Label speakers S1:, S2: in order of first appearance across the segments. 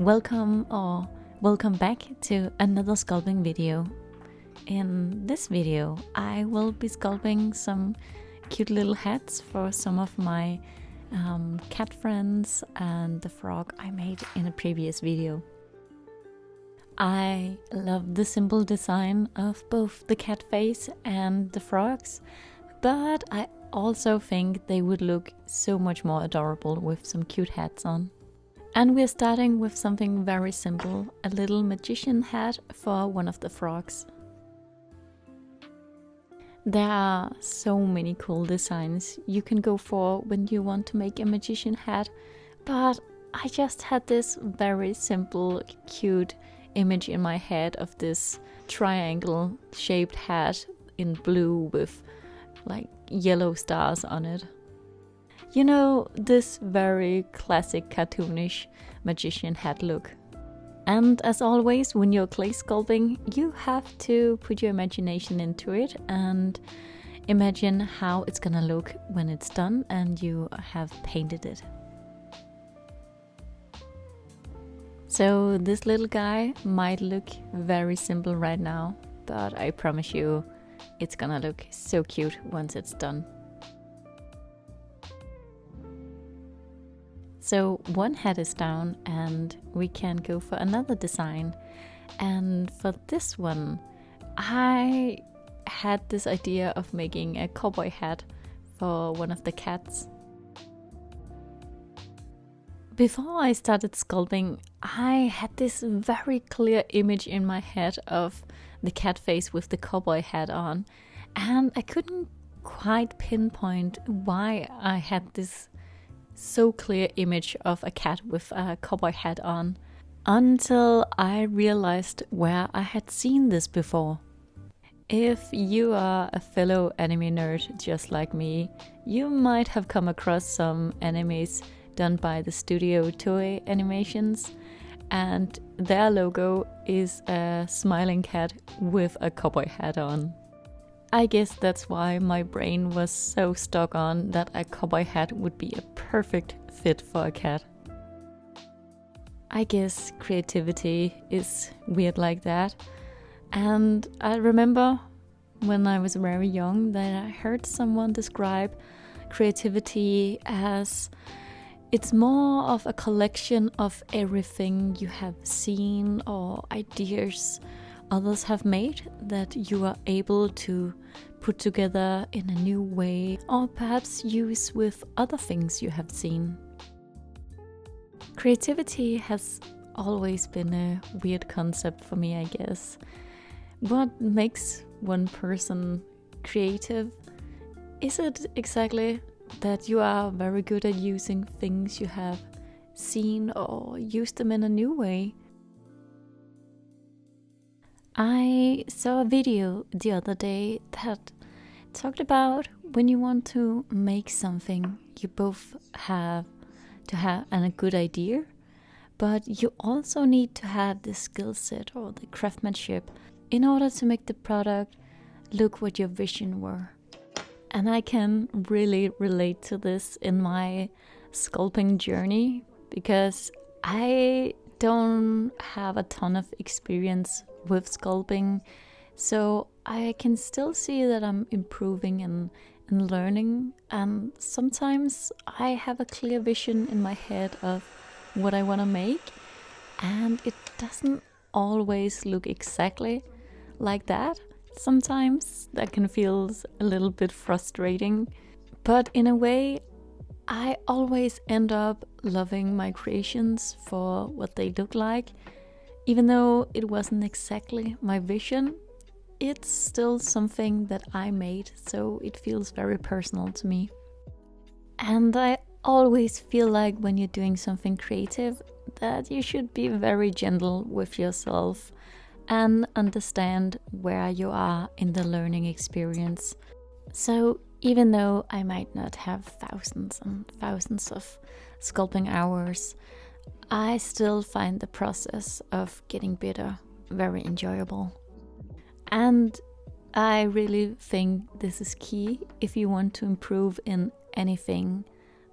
S1: Welcome back to another sculpting video. In this video I will be sculpting some cute little hats for some of my cat friends and the frog I made in a previous video. I love the simple design of both the cat face and the frogs, but I also think they would look so much more adorable with some cute hats on. And we're starting with something very simple, a little magician hat for one of the frogs. There are so many cool designs you can go for when you want to make a magician hat, but I just had this very simple, cute image in my head of this triangle shaped hat in blue with like yellow stars on it. You know, this very classic cartoonish magician hat look. And as always, when you're clay sculpting, you have to put your imagination into it and imagine how it's gonna look when it's done and you have painted it. So this little guy might look very simple right now, but I promise you it's gonna look so cute once it's done. So one hat is down and we can go for another design. And for this one, I had this idea of making a cowboy hat for one of the cats. Before I started sculpting, I had this very clear image in my head of the cat face with the cowboy hat on. And I couldn't quite pinpoint why I had this so clear image of a cat with a cowboy hat on, until I realized where I had seen this before. If you are a fellow anime nerd just like me, you might have come across some animes done by the studio Toei Animations, and their logo is a smiling cat with a cowboy hat on. I guess that's why my brain was so stuck on that a cowboy hat would be a perfect fit for a cat. I guess creativity is weird like that. And I remember when I was very young that I heard someone describe creativity as it's more of a collection of everything you have seen or ideas others have made that you are able to put together in a new way or perhaps use with other things you have seen. Creativity has always been a weird concept for me, I guess. What makes one person creative? Is it exactly that you are very good at using things you have seen or use them in a new way? I saw a video the other day that talked about when you want to make something, you both have to have a good idea, but you also need to have the skill set or the craftsmanship in order to make the product look what your vision were. And I can really relate to this in my sculpting journey because I don't have a ton of experience with sculpting, so I can still see that I'm improving and learning, and sometimes I have a clear vision in my head of what I want to make, and it doesn't always look exactly like that. Sometimes that can feel a little bit frustrating, but in a way I always end up loving my creations for what they look like. Even though it wasn't exactly my vision, it's still something that I made, so it feels very personal to me. And I always feel like when you're doing something creative that you should be very gentle with yourself and understand where you are in the learning experience. So even though I might not have thousands and thousands of sculpting hours, I still find the process of getting better very enjoyable. And I really think this is key if you want to improve in anything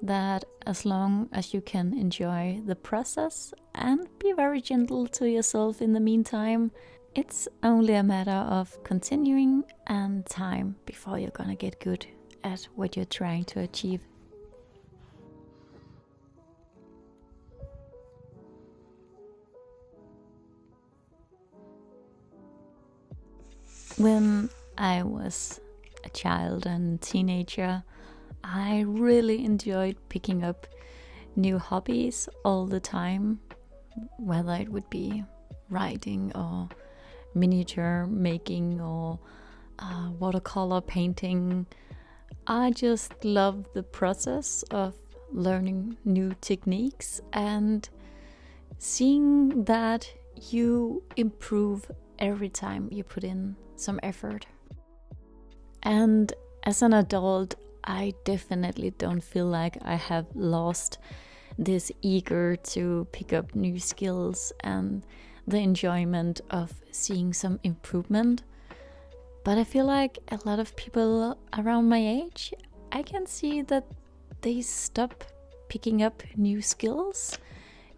S1: that as long as you can enjoy the process and be very gentle to yourself in the meantime, it's only a matter of continuing and time before you're gonna get good at what you're trying to achieve. When I was a child and teenager, I really enjoyed picking up new hobbies all the time, whether it would be writing or miniature making or watercolor painting. I just love the process of learning new techniques and seeing that you improve every time you put in some effort. And as an adult, I definitely don't feel like I have lost this eager to pick up new skills and the enjoyment of seeing some improvement. But I feel like a lot of people around my age, I can see that they stop picking up new skills.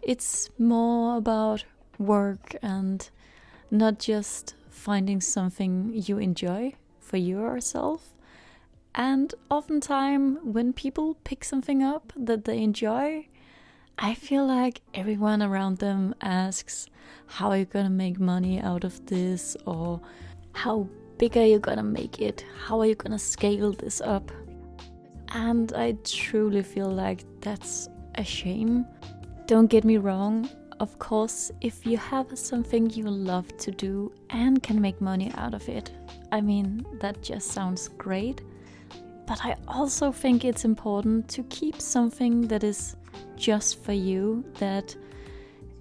S1: It's more about work and not just finding something you enjoy for yourself. And oftentimes when people pick something up that they enjoy, I feel like everyone around them asks, how are you gonna make money out of this? Or how big are you gonna make it? How are you gonna scale this up? And I truly feel like that's a shame. Don't get me wrong, of course, if you have something you love to do and can make money out of it, I mean, that just sounds great. But I also think it's important to keep something that is just for you, that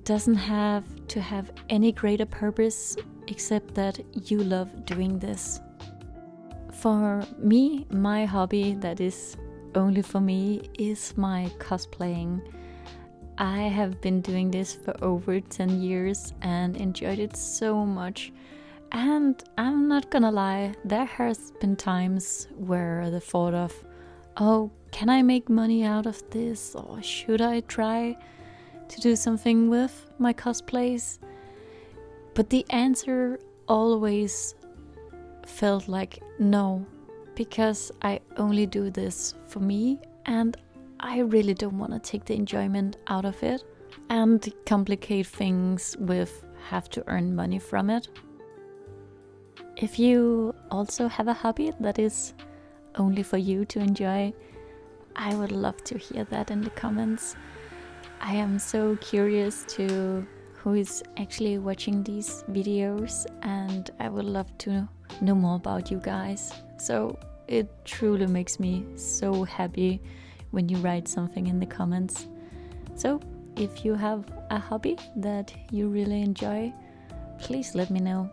S1: doesn't have to have any greater purpose except that you love doing this. For me, my hobby that is only for me is my cosplaying. I have been doing this for over 10 years and enjoyed it so much. And I'm not gonna lie, there has been times where the thought of, oh, can I make money out of this? Or should I try to do something with my cosplays? But the answer always felt like no, because I only do this for me and I really don't want to take the enjoyment out of it and complicate things with have to earn money from it. If you also have a hobby that is only for you to enjoy, I would love to hear that in the comments. I am so curious to who is actually watching these videos, and I would love to know more about you guys. So it truly makes me so happy when you write something in the comments. So if you have a hobby that you really enjoy, please let me know.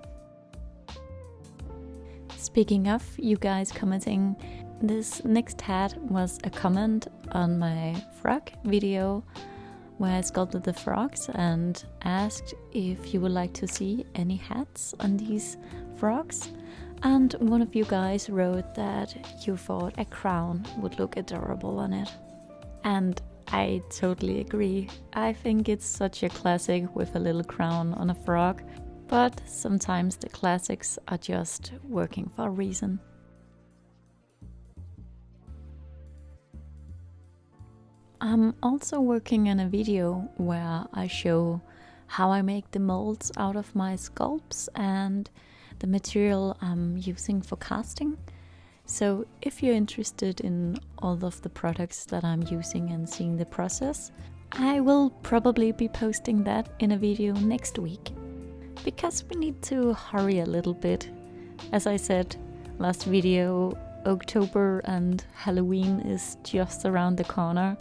S1: Speaking of you guys commenting, this next hat was a comment on my frog video where I sculpted the frogs and asked if you would like to see any hats on these frogs. And one of you guys wrote that you thought a crown would look adorable on it. And I totally agree. I think it's such a classic with a little crown on a frog. But sometimes the classics are just working for a reason. I'm also working on a video where I show how I make the molds out of my sculpts and the material I'm using for casting. So if you're interested in all of the products that I'm using and seeing the process, I will probably be posting that in a video next week. Because we need to hurry a little bit. As I said last video, October and Halloween is just around the corner,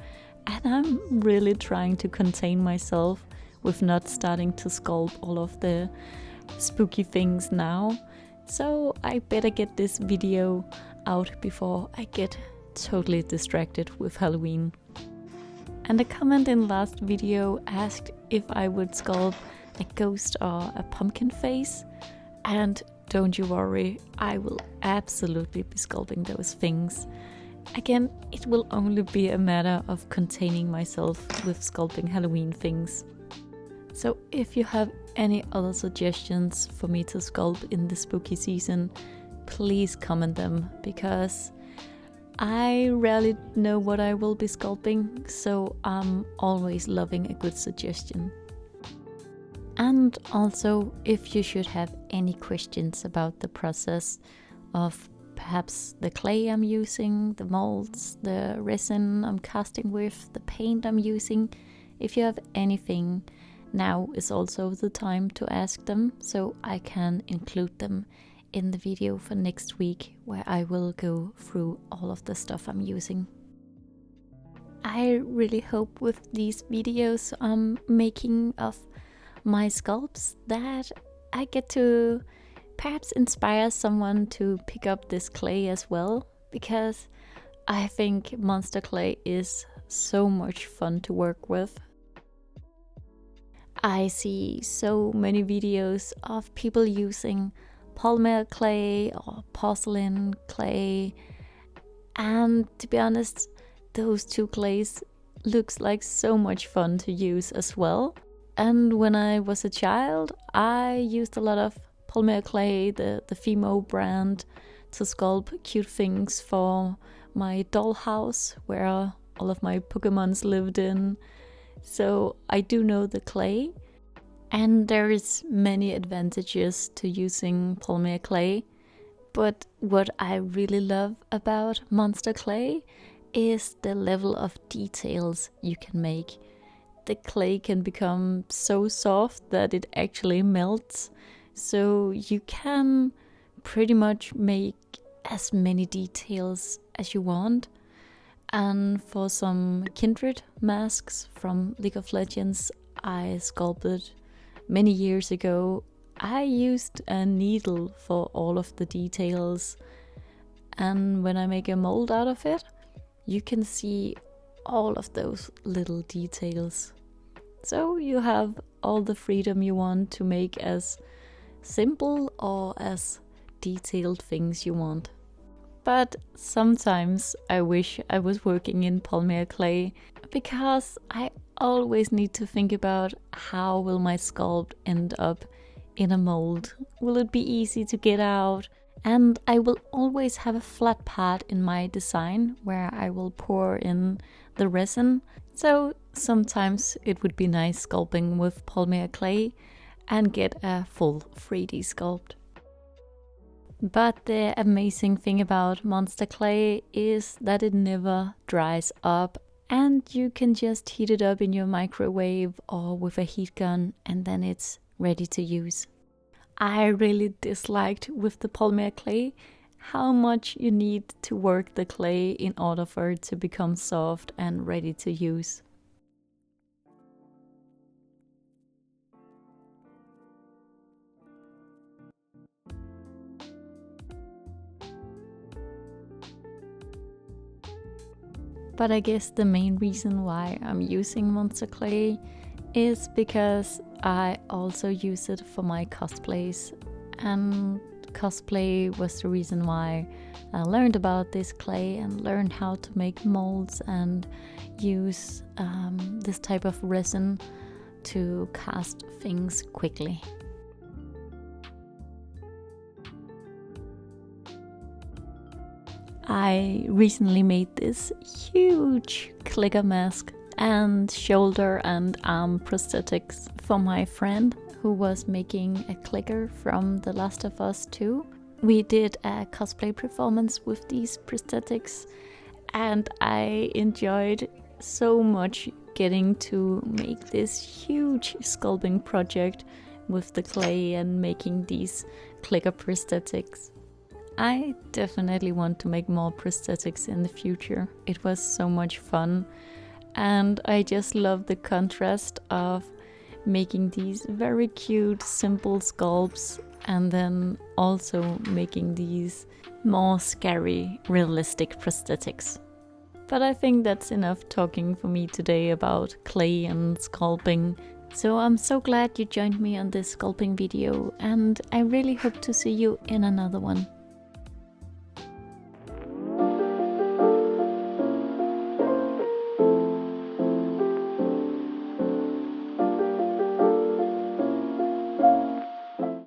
S1: and I'm really trying to contain myself with not starting to sculpt all of the spooky things now. So I better get this video out before I get totally distracted with Halloween. And a comment in last video asked if I would sculpt a ghost or a pumpkin face, and don't you worry, I will absolutely be sculpting those things. Again, it will only be a matter of containing myself with sculpting Halloween things. So if you have any other suggestions for me to sculpt in the spooky season, please comment them, because I rarely know what I will be sculpting, so I'm always loving a good suggestion. And also, if you should have any questions about the process of perhaps the clay I'm using, the molds, the resin I'm casting with, the paint I'm using, if you have anything, now is also the time to ask them, so I can include them in the video for next week, where I will go through all of the stuff I'm using. I really hope with these videos I'm making of my sculpts that I get to perhaps inspire someone to pick up this clay as well, because I think MonsterClay is so much fun to work with. I see so many videos of people using polymer clay or porcelain clay, and to be honest, those two clays looks like so much fun to use as well. And when I was a child, I used a lot of polymer clay, the Fimo brand, to sculpt cute things for my dollhouse where all of my Pokemons lived in. So I do know the clay, and there is many advantages to using polymer clay. But what I really love about MonsterClay is the level of details you can make. The clay can become so soft that it actually melts, so you can pretty much make as many details as you want. And for some Kindred masks from League of Legends I sculpted many years ago, I used a needle for all of the details. And when I make a mold out of it, you can see all of those little details. So you have all the freedom you want to make as simple or as detailed things you want. But sometimes I wish I was working in polymer clay, because I always need to think about how will my sculpt end up in a mold. Will it be easy to get out? And I will always have a flat part in my design where I will pour in the resin. So sometimes it would be nice sculpting with polymer clay and get a full 3D sculpt. But the amazing thing about MonsterClay is that it never dries up, and you can just heat it up in your microwave or with a heat gun, and then it's ready to use. I really disliked with the polymer clay how much you need to work the clay in order for it to become soft and ready to use. But I guess the main reason why I'm using MonsterClay is because I also use it for my cosplays, and cosplay was the reason why I learned about this clay and learned how to make molds and use this type of resin to cast things quickly. I recently made this huge clicker mask and shoulder and arm prosthetics for my friend who was making a clicker from The Last of Us 2. We did a cosplay performance with these prosthetics, and I enjoyed so much getting to make this huge sculpting project with the clay and making these clicker prosthetics. I definitely want to make more prosthetics in the future. It was so much fun, and I just love the contrast of making these very cute, simple sculpts and then also making these more scary, realistic prosthetics. But I think that's enough talking for me today about clay and sculpting. So I'm so glad you joined me on this sculpting video, and I really hope to see you in another one.